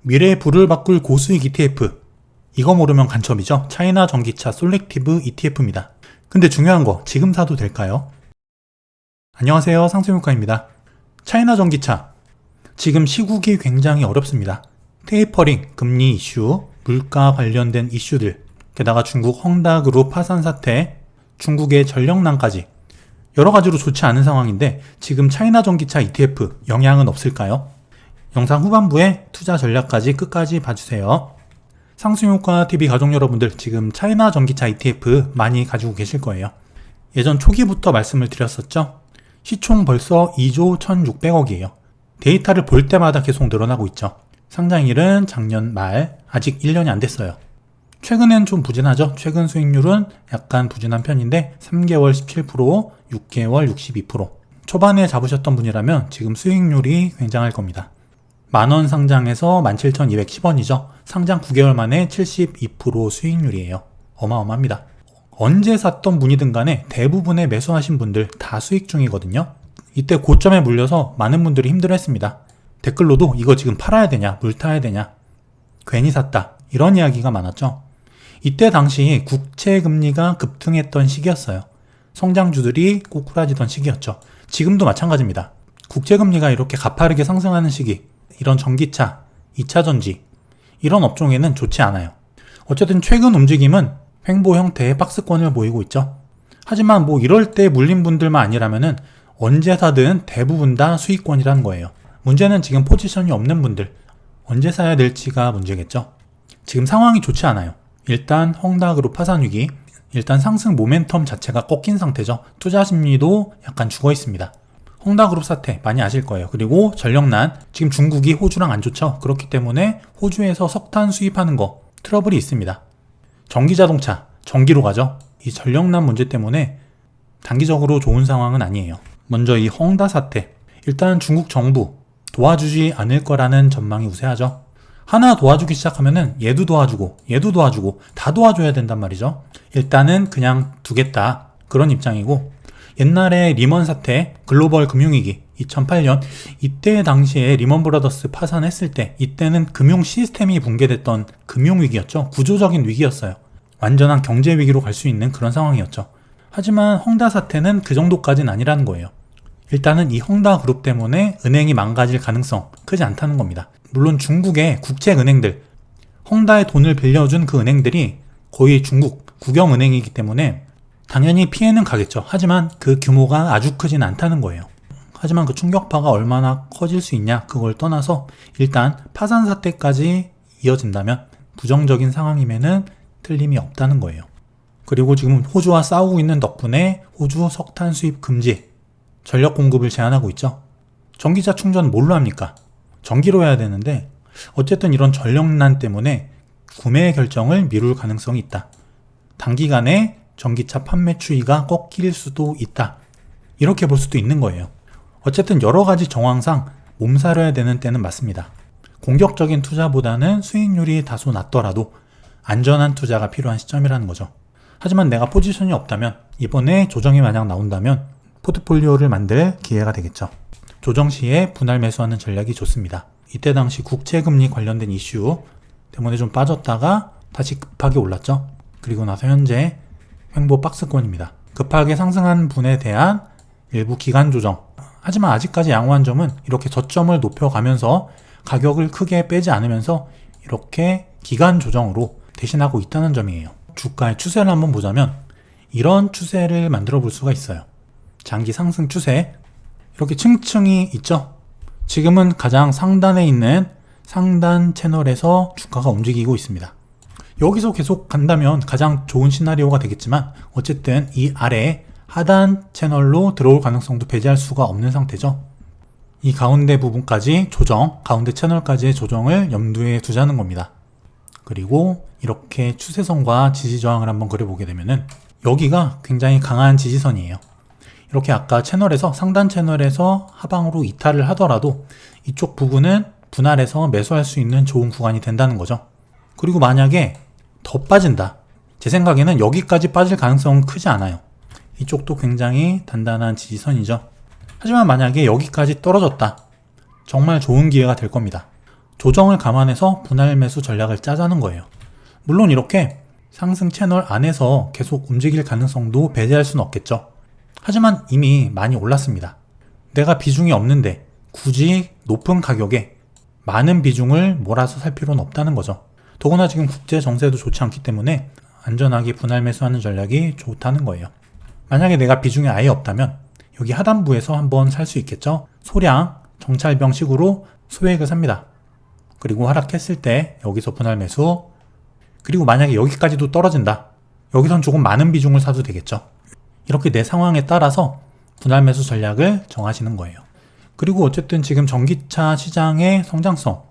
미래의 불을 바꿀 고수익 ETF. 이거 모르면 간첩이죠. 차이나 전기차 솔렉티브 ETF입니다. 근데 중요한 거 지금 사도 될까요? 안녕하세요, 상승효과입니다. 차이나 전기차. 지금 시국이 굉장히 어렵습니다. 테이퍼링, 금리 이슈, 물가 관련된 이슈들, 게다가 중국 헝다그룹 파산 사태, 중국의 전력난까지 여러 가지로 좋지 않은 상황인데 지금 차이나 전기차 ETF 영향은 없을까요? 영상 후반부에 투자 전략까지 끝까지 봐주세요. 상승효과TV 가족 여러분들, 지금 차이나 전기차 ETF 많이 가지고 계실 거예요. 예전 초기부터 말씀을 드렸었죠. 시총 벌써 2조 1600억이에요. 데이터를 볼 때마다 계속 늘어나고 있죠. 상장일은 작년 말, 아직 1년이 안 됐어요. 최근엔 좀 부진하죠. 최근 수익률은 약간 부진한 편인데 3개월 17%, 6개월 62%. 초반에 잡으셨던 분이라면 지금 수익률이 굉장할 겁니다. 만원 상장에서 17,210원이죠. 상장 9개월 만에 72% 수익률이에요. 어마어마합니다. 언제 샀던 분이든 간에 대부분의 매수하신 분들 다 수익 중이거든요. 이때 고점에 물려서 많은 분들이 힘들어했습니다. 댓글로도 이거 지금 팔아야 되냐, 물 타야 되냐, 괜히 샀다, 이런 이야기가 많았죠. 이때 당시 국채 금리가 급등했던 시기였어요. 성장주들이 꼬꾸라지던 시기였죠. 지금도 마찬가지입니다. 국채 금리가 이렇게 가파르게 상승하는 시기, 이런 전기차, 2차전지 이런 업종에는 좋지 않아요. 어쨌든 최근 움직임은 횡보 형태의 박스권을 보이고 있죠. 하지만 이럴 때 물린 분들만 아니라면은 언제 사든 대부분 다 수익권이라는 거예요. 문제는 지금 포지션이 없는 분들, 언제 사야 될지가 문제겠죠. 지금 상황이 좋지 않아요. 일단 헝다그룹 파산 위기, 일단 상승 모멘텀 자체가 꺾인 상태죠. 투자 심리도 약간 죽어 있습니다. 헝다그룹 사태 많이 아실 거예요. 그리고 전력난, 지금 중국이 호주랑 안 좋죠. 그렇기 때문에 호주에서 석탄 수입하는 거 트러블이 있습니다. 전기자동차, 전기로 가죠. 이 전력난 문제 때문에 단기적으로 좋은 상황은 아니에요. 먼저 이 헝다 사태, 일단 중국 정부 도와주지 않을 거라는 전망이 우세하죠. 하나 도와주기 시작하면은 얘도 도와주고 얘도 도와주고 다 도와줘야 된단 말이죠. 일단은 그냥 두겠다, 그런 입장이고, 옛날에 리먼 사태, 글로벌 금융위기 2008년 이때 당시에 리먼 브라더스 파산했을 때, 이때는 금융 시스템이 붕괴됐던 금융위기였죠. 구조적인 위기였어요. 완전한 경제 위기로 갈 수 있는 그런 상황이었죠. 하지만 헝다 사태는 그 정도까지는 아니라는 거예요. 일단은 이 헝다 그룹 때문에 은행이 망가질 가능성 크지 않다는 겁니다. 물론 중국의 국책은행들, 헝다의 돈을 빌려준 그 은행들이 거의 중국 국영은행이기 때문에 당연히 피해는 가겠죠. 하지만 그 규모가 아주 크진 않다는 거예요. 하지만 그 충격파가 얼마나 커질 수 있냐, 그걸 떠나서 일단 파산 사태까지 이어진다면 부정적인 상황임에는 틀림이 없다는 거예요. 그리고 지금 호주와 싸우고 있는 덕분에 호주 석탄 수입 금지, 전력 공급을 제한하고 있죠. 전기차 충전 뭘로 합니까? 전기로 해야 되는데 어쨌든 이런 전력난 때문에 구매 결정을 미룰 가능성이 있다. 단기간에 전기차 판매 추이가 꺾일 수도 있다, 이렇게 볼 수도 있는 거예요. 어쨌든 여러 가지 정황상 몸살해야 되는 때는 맞습니다. 공격적인 투자보다는 수익률이 다소 낮더라도 안전한 투자가 필요한 시점이라는 거죠. 하지만 내가 포지션이 없다면, 이번에 조정이 만약 나온다면 포트폴리오를 만들 기회가 되겠죠. 조정 시에 분할 매수하는 전략이 좋습니다. 이때 당시 국채금리 관련된 이슈 때문에 좀 빠졌다가 다시 급하게 올랐죠. 그리고 나서 현재 횡보 박스권입니다. 급하게 상승한 분에 대한 일부 기간 조정. 하지만 아직까지 양호한 점은 이렇게 저점을 높여가면서 가격을 크게 빼지 않으면서 이렇게 기간 조정으로 대신하고 있다는 점이에요. 주가의 추세를 한번 보자면 이런 추세를 만들어 볼 수가 있어요. 장기 상승 추세, 이렇게 층층이 있죠. 지금은 가장 상단에 있는 상단 채널에서 주가가 움직이고 있습니다. 여기서 계속 간다면 가장 좋은 시나리오가 되겠지만, 어쨌든 이 아래 하단 채널로 들어올 가능성도 배제할 수가 없는 상태죠. 이 가운데 부분까지 조정, 가운데 채널까지의 조정을 염두에 두자는 겁니다. 그리고 이렇게 추세선과 지지저항을 한번 그려보게 되면은 여기가 굉장히 강한 지지선이에요. 이렇게 아까 채널에서, 상단 채널에서 하방으로 이탈을 하더라도 이쪽 부분은 분할해서 매수할 수 있는 좋은 구간이 된다는 거죠. 그리고 만약에 더 빠진다, 제 생각에는 여기까지 빠질 가능성은 크지 않아요. 이쪽도 굉장히 단단한 지지선이죠. 하지만 만약에 여기까지 떨어졌다, 정말 좋은 기회가 될 겁니다. 조정을 감안해서 분할 매수 전략을 짜자는 거예요. 물론 이렇게 상승 채널 안에서 계속 움직일 가능성도 배제할 수는 없겠죠. 하지만 이미 많이 올랐습니다. 내가 비중이 없는데 굳이 높은 가격에 많은 비중을 몰아서 살 필요는 없다는 거죠. 더구나 지금 국제 정세도 좋지 않기 때문에 안전하게 분할 매수하는 전략이 좋다는 거예요. 만약에 내가 비중이 아예 없다면 여기 하단부에서 한번 살 수 있겠죠. 소량 정찰병식으로 소액을 삽니다. 그리고 하락했을 때 여기서 분할 매수, 그리고 만약에 여기까지도 떨어진다. 여기선 조금 많은 비중을 사도 되겠죠. 이렇게 내 상황에 따라서 분할 매수 전략을 정하시는 거예요. 그리고 어쨌든 지금 전기차 시장의 성장성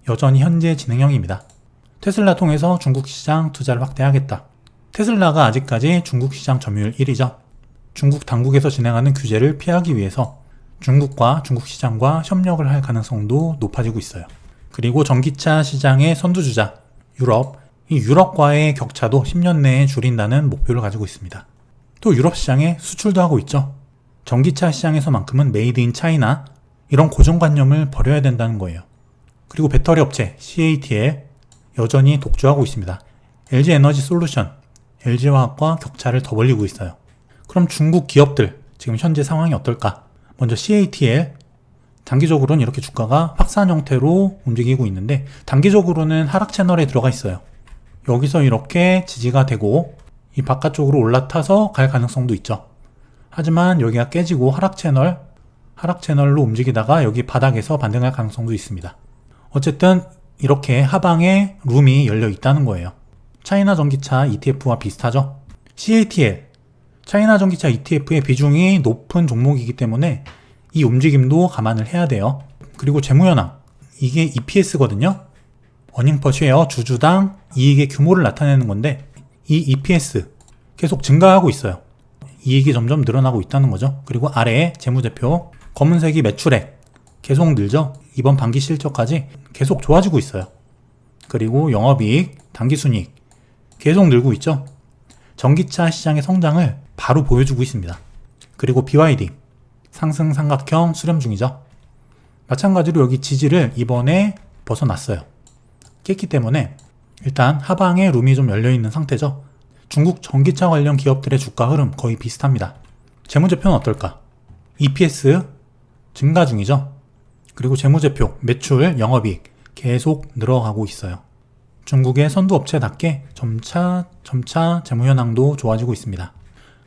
여전히 현재 진행형입니다. 테슬라 통해서 중국 시장 투자를 확대하겠다. 테슬라가 아직까지 중국 시장 점유율 1위죠. 중국 당국에서 진행하는 규제를 피하기 위해서 중국과 중국 시장과 협력을 할 가능성도 높아지고 있어요. 그리고 전기차 시장의 선두주자 유럽, 이 유럽과의 격차도 10년 내에 줄인다는 목표를 가지고 있습니다. 또 유럽 시장에 수출도 하고 있죠. 전기차 시장에서만큼은 메이드 인 차이나 이런 고정관념을 버려야 된다는 거예요. 그리고 배터리 업체 CATL 여전히 독주하고 있습니다. LG 에너지 솔루션, LG화학과 격차를 더 벌리고 있어요. 그럼 중국 기업들 지금 현재 상황이 어떨까? 먼저 CATL 단기적으로는 이렇게 주가가 확산 형태로 움직이고 있는데 단기적으로는 하락 채널에 들어가 있어요. 여기서 이렇게 지지가 되고 이 바깥쪽으로 올라타서 갈 가능성도 있죠. 하지만 여기가 깨지고 하락 채널로 움직이다가 여기 바닥에서 반등할 가능성도 있습니다. 어쨌든 이렇게 하방에 룸이 열려 있다는 거예요. 차이나 전기차 ETF와 비슷하죠. CATL, 차이나 전기차 ETF의 비중이 높은 종목이기 때문에 이 움직임도 감안을 해야 돼요. 그리고 재무현황, 이게 EPS거든요. 어닝 퍼 쉐어, 주주당 이익의 규모를 나타내는 건데 이 EPS 계속 증가하고 있어요. 이익이 점점 늘어나고 있다는 거죠. 그리고 아래에 재무제표, 검은색이 매출액 계속 늘죠. 이번 반기 실적까지 계속 좋아지고 있어요. 그리고 영업이익, 당기순이익 계속 늘고 있죠. 전기차 시장의 성장을 바로 보여주고 있습니다. 그리고 BYD 상승 삼각형 수렴 중이죠. 마찬가지로 여기 지지를 이번에 벗어났어요. 깼기 때문에 일단 하방에 룸이 좀 열려있는 상태죠. 중국 전기차 관련 기업들의 주가 흐름 거의 비슷합니다. 재무제표는 어떨까? EPS 증가 중이죠. 그리고 재무제표, 매출, 영업이익 계속 늘어가고 있어요. 중국의 선두업체답게 점차 재무현황도 좋아지고 있습니다.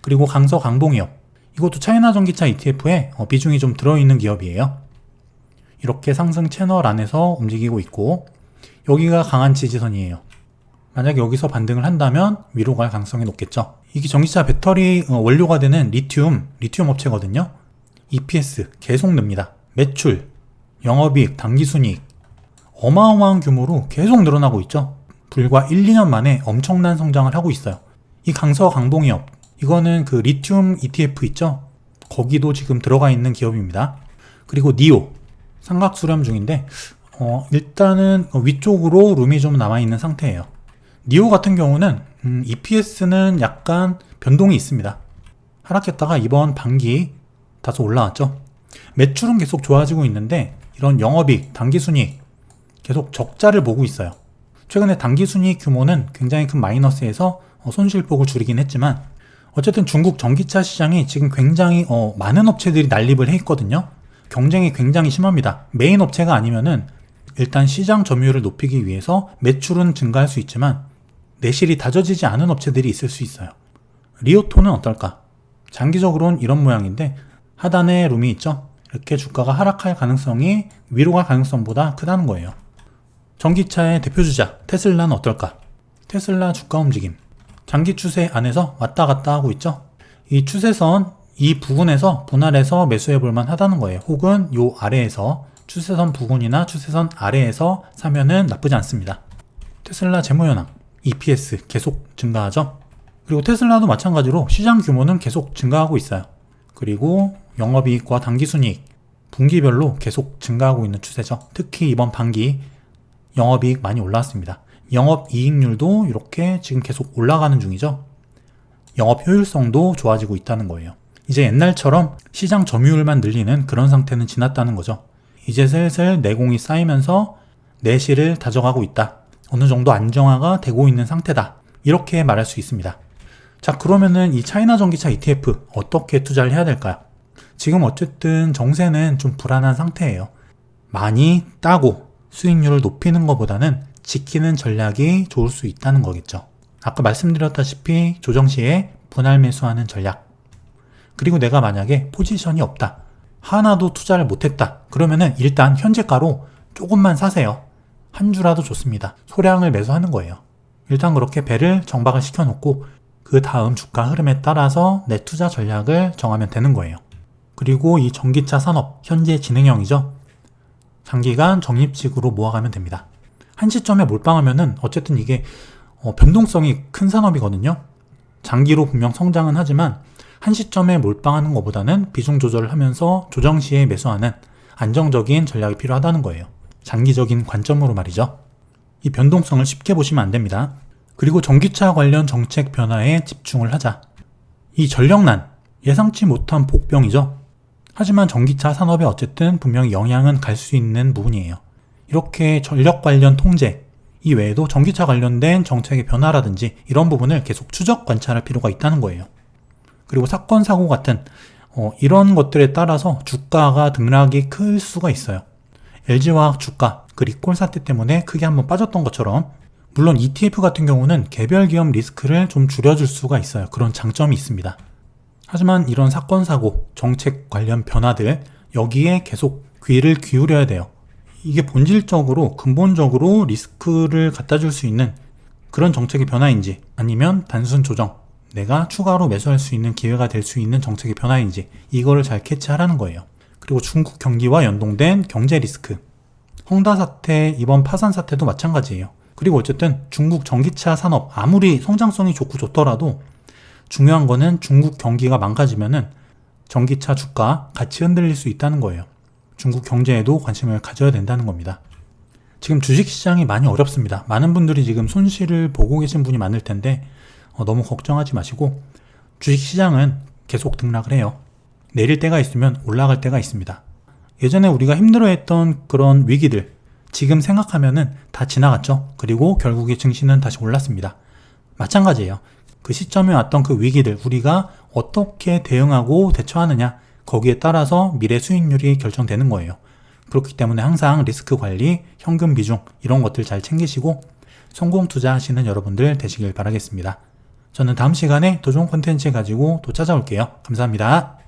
그리고 강서 강봉기업, 이것도 차이나 전기차 ETF에 비중이 좀 들어있는 기업이에요. 이렇게 상승 채널 안에서 움직이고 있고 여기가 강한 지지선이에요. 만약에 여기서 반등을 한다면 위로 갈 가능성이 높겠죠. 이게 전기차 배터리 원료가 되는 리튬 업체거든요. EPS 계속 늡니다. 매출, 영업이익, 당기순이익 어마어마한 규모로 계속 늘어나고 있죠. 불과 1, 2년 만에 엄청난 성장을 하고 있어요. 이 강서 강봉기업, 이거는 그 리튬 ETF 있죠. 거기도 지금 들어가 있는 기업입니다. 그리고 니오 삼각 수렴 중인데 일단은 위쪽으로 룸이 좀 남아있는 상태예요. 니오 같은 경우는 EPS는 약간 변동이 있습니다. 하락했다가 이번 반기 다소 올라왔죠. 매출은 계속 좋아지고 있는데 이런 영업이익, 당기순이익 계속 적자를 보고 있어요. 최근에 당기순이익 규모는 굉장히 큰 마이너스에서 손실폭을 줄이긴 했지만 어쨌든 중국 전기차 시장이 지금 굉장히 많은 업체들이 난립을 해 있거든요. 경쟁이 굉장히 심합니다. 메인 업체가 아니면은 일단 시장 점유율을 높이기 위해서 매출은 증가할 수 있지만 내실이 다져지지 않은 업체들이 있을 수 있어요. 리오토는 어떨까? 장기적으로는 이런 모양인데 하단에 룸이 있죠. 이렇게 주가가 하락할 가능성이 위로 갈 가능성보다 크다는 거예요. 전기차의 대표주자 테슬라는 어떨까? 테슬라 주가 움직임 장기 추세 안에서 왔다 갔다 하고 있죠. 이 추세선 이 부분에서 분할해서 매수해 볼만 하다는 거예요. 혹은 요 아래에서 추세선 부근이나 추세선 아래에서 사면은 나쁘지 않습니다. 테슬라 재무현황 EPS 계속 증가하죠. 그리고 테슬라도 마찬가지로 시장 규모는 계속 증가하고 있어요. 그리고 영업이익과 당기순이익 분기별로 계속 증가하고 있는 추세죠. 특히 이번 반기 영업이익 많이 올라왔습니다. 영업이익률도 이렇게 지금 계속 올라가는 중이죠. 영업 효율성도 좋아지고 있다는 거예요. 이제 옛날처럼 시장 점유율만 늘리는 그런 상태는 지났다는 거죠. 이제 슬슬 내공이 쌓이면서 내실을 다져가고 있다. 어느 정도 안정화가 되고 있는 상태다. 이렇게 말할 수 있습니다. 자, 그러면은 이 차이나 전기차 ETF 어떻게 투자를 해야 될까요? 지금 어쨌든 정세는 좀 불안한 상태예요. 많이 따고 수익률을 높이는 것보다는 지키는 전략이 좋을 수 있다는 거겠죠. 아까 말씀드렸다시피 조정 시에 분할 매수하는 전략. 그리고 내가 만약에 포지션이 없다. 하나도 투자를 못했다. 그러면은 일단 현재가로 조금만 사세요. 한 주라도 좋습니다. 소량을 매수하는 거예요. 일단 그렇게 배를 정박을 시켜놓고 그 다음 주가 흐름에 따라서 내 투자 전략을 정하면 되는 거예요. 그리고 이 전기차 산업, 현재 진행형이죠. 장기간 적립식으로 모아가면 됩니다. 한 시점에 몰빵하면은 어쨌든 이게 변동성이 큰 산업이거든요. 장기로 분명 성장은 하지만 한 시점에 몰빵하는 것보다는 비중 조절을 하면서 조정 시에 매수하는 안정적인 전략이 필요하다는 거예요. 장기적인 관점으로 말이죠. 이 변동성을 쉽게 보시면 안 됩니다. 그리고 전기차 관련 정책 변화에 집중을 하자. 이 전력난, 예상치 못한 복병이죠. 하지만 전기차 산업에 어쨌든 분명히 영향은 갈 수 있는 부분이에요. 이렇게 전력 관련 통제, 이 외에도 전기차 관련된 정책의 변화라든지 이런 부분을 계속 추적 관찰할 필요가 있다는 거예요. 그리고 사건, 사고 같은 이런 것들에 따라서 주가가 등락이 클 수가 있어요. LG화학 주가, 그 리콜 사태 때문에 크게 한번 빠졌던 것처럼 물론 ETF 같은 경우는 개별 기업 리스크를 좀 줄여줄 수가 있어요. 그런 장점이 있습니다. 하지만 이런 사건, 사고, 정책 관련 변화들 여기에 계속 귀를 기울여야 돼요. 이게 본질적으로 근본적으로 리스크를 갖다 줄 수 있는 그런 정책의 변화인지 아니면 단순 조정, 내가 추가로 매수할 수 있는 기회가 될 수 있는 정책의 변화인지 이거를 잘 캐치하라는 거예요. 그리고 중국 경기와 연동된 경제 리스크, 헝다 사태, 이번 파산 사태도 마찬가지예요. 그리고 어쨌든 중국 전기차 산업 아무리 성장성이 좋고 좋더라도 중요한 거는 중국 경기가 망가지면은 전기차 주가 같이 흔들릴 수 있다는 거예요. 중국 경제에도 관심을 가져야 된다는 겁니다. 지금 주식시장이 많이 어렵습니다. 많은 분들이 지금 손실을 보고 계신 분이 많을 텐데 너무 걱정하지 마시고 주식시장은 계속 등락을 해요. 내릴 때가 있으면 올라갈 때가 있습니다. 예전에 우리가 힘들어했던 그런 위기들 지금 생각하면은 다 지나갔죠. 그리고 결국에 증시는 다시 올랐습니다. 마찬가지예요. 그 시점에 왔던 그 위기들 우리가 어떻게 대응하고 대처하느냐 거기에 따라서 미래 수익률이 결정되는 거예요. 그렇기 때문에 항상 리스크 관리, 현금 비중 이런 것들 잘 챙기시고 성공 투자하시는 여러분들 되시길 바라겠습니다. 저는 다음 시간에 더 좋은 콘텐츠 가지고 또 찾아올게요. 감사합니다.